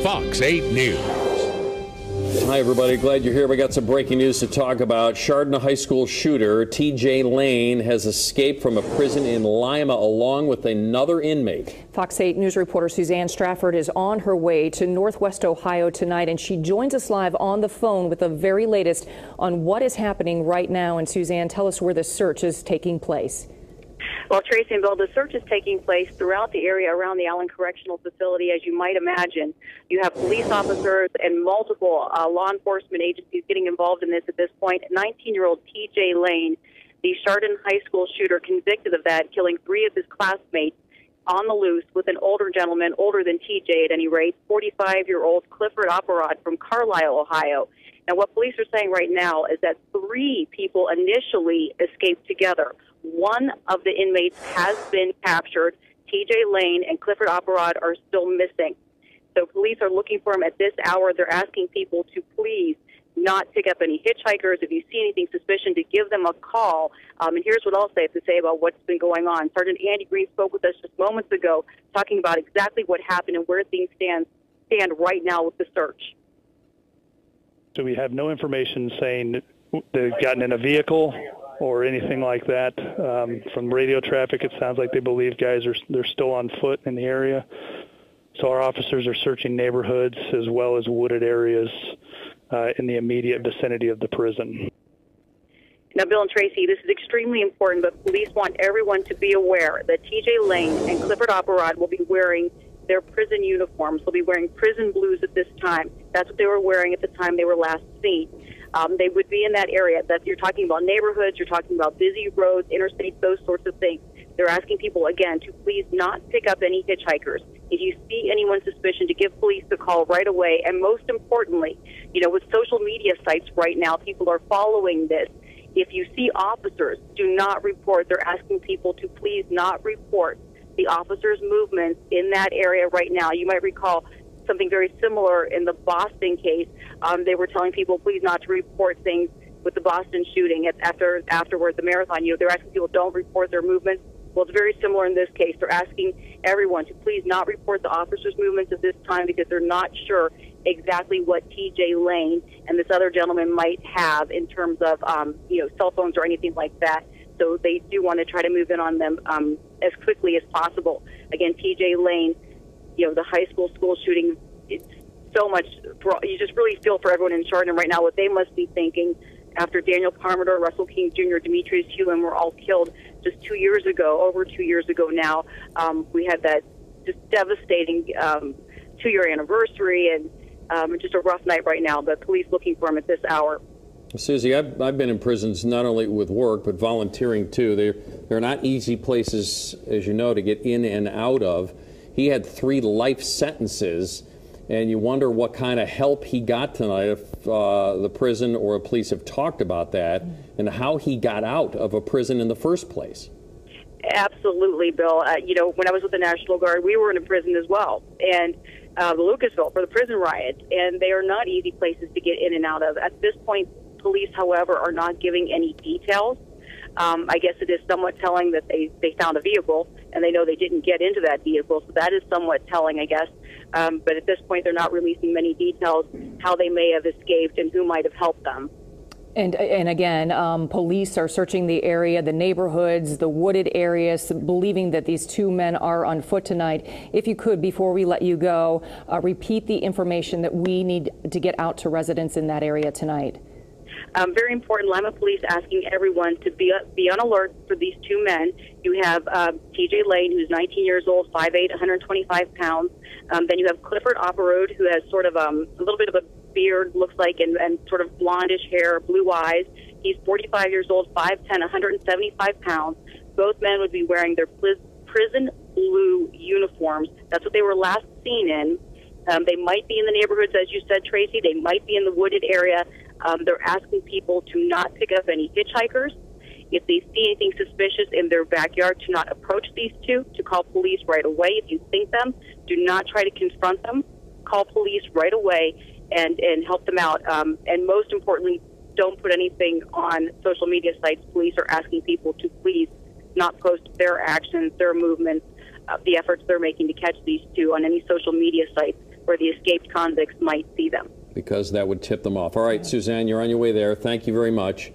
Fox 8 News. Hi, everybody. Glad you're here. We got some breaking news to talk about. Chardon High School shooter T.J. Lane has escaped from a prison in Lima along with another inmate. Fox 8 News reporter Suzanne Strafford is on her way to Northwest Ohio tonight, and she joins us live on the phone with the very latest on what is happening right now. And Suzanne, tell us where the search is taking place. Well, Tracy and Bill, the search is taking place throughout the area around the Allen Correctional Facility. As you might imagine, you have police officers and multiple law enforcement agencies getting involved in this at this point. 19-year-old T.J. Lane, the Chardon High School shooter, convicted of that, killing 3 of his classmates on the loose with an older gentleman, older than T.J. at any rate, 45-year-old Clifford Opperud from Carlisle, Ohio. Now, what police are saying right now is that 3 people initially escaped together. 1 of the inmates has been captured. T.J. Lane and Clifford Opperud are still missing. So police are looking for him at this hour. They're asking people to please not pick up any hitchhikers. If you see anything suspicious, to give them a call. And here's what I'll say to say about what's been going on. Sergeant Andy Green spoke with us just moments ago, talking about exactly what happened and where things stand right now with the search. So we have no information saying they've gotten in a vehicle or anything like that. From radio traffic, it sounds like they believe they're still on foot in the area. So our officers are searching neighborhoods as well as wooded areas in the immediate vicinity of the prison. Now, Bill and Tracy, this is extremely important, but police want everyone to be aware that T.J. Lane and Clifford Opperud will be wearing their prison uniforms. They'll be wearing prison blues at this time. That's what they were wearing at the time they were last seen. They would be in that area. That you're talking about neighborhoods, you're talking about busy roads, interstates, those sorts of things. They're asking people, again, to please not pick up any hitchhikers. If you see anyone suspicious, to give police the call right away. And most importantly, with social media sites right now, people are following this. If you see officers, do not report. They're asking people to please not report the officers' movements in that area right now. You might recall something very similar in the Boston case. They were telling people please not to report things with the Boston shooting afterwards, the marathon. They're asking people don't report their movements. Well, it's very similar in this case. They're asking everyone to please not report the officers' movements at this time because they're not sure exactly what T.J. Lane and this other gentleman might have in terms of, cell phones or anything like that. So they do want to try to move in on them as quickly as possible. Again, T.J. Lane, the high school shooting, it's so much, you just really feel for everyone in Chardon right now what they must be thinking after Daniel Parmenter, Russell King Jr., Demetrius Hewlin were all killed just 2 years ago, over 2 years ago now. We had that just devastating 2-year anniversary and just a rough night right now. The police looking for him at this hour. Susie, I've been in prisons not only with work but volunteering too. They're not easy places, as you know, to get in and out of. He had 3 life sentences, and you wonder what kind of help he got tonight if the prison or police have talked about that and how he got out of a prison in the first place. Absolutely, Bill. When I was with the National Guard, we were in a prison as well, and Lucasville for the prison riots, and they are not easy places to get in and out of. At this point, police, however, are not giving any details. I guess it is somewhat telling that they found a vehicle, and they know they didn't get into that vehicle, so that is somewhat telling, I guess. But at this point, they're not releasing many details how they may have escaped and who might have helped them. And again, police are searching the area, the neighborhoods, the wooded areas, believing that these 2 men are on foot tonight. If you could, before we let you go, repeat the information that we need to get out to residents in that area tonight. Very important, Lima Police asking everyone to be on alert for these 2 men. You have T.J. Lane, who's 19 years old, 5'8", 125 pounds. Then you have Clifford Opperud, who has sort of a little bit of a beard, looks like, and sort of blondish hair, blue eyes. He's 45 years old, 5'10", 175 pounds. Both men would be wearing their prison blue uniforms. That's what they were last seen in. They might be in the neighborhoods, as you said, Tracy. They might be in the wooded area. They're asking people to not pick up any hitchhikers. If they see anything suspicious in their backyard, to not approach these 2, to call police right away. If you think them, do not try to confront them. Call police right away and help them out. And most importantly, don't put anything on social media sites. Police are asking people to please not post their actions, their movements, the efforts they're making to catch these 2 on any social media sites. where the escaped convicts might see them. Because that would tip them off. All right, Suzanne, you're on your way there. Thank you very much.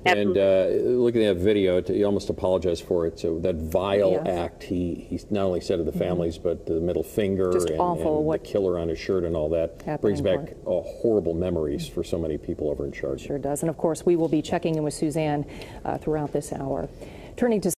Absolutely. And look at that video. You almost apologize for it. So that vile act he not only said to the families, but the middle finger Just and awful. the killer on his shirt and all that brings back horrible memories for so many people over in Chardon. Sure does. And of course, we will be checking in with Suzanne throughout this hour. Turning to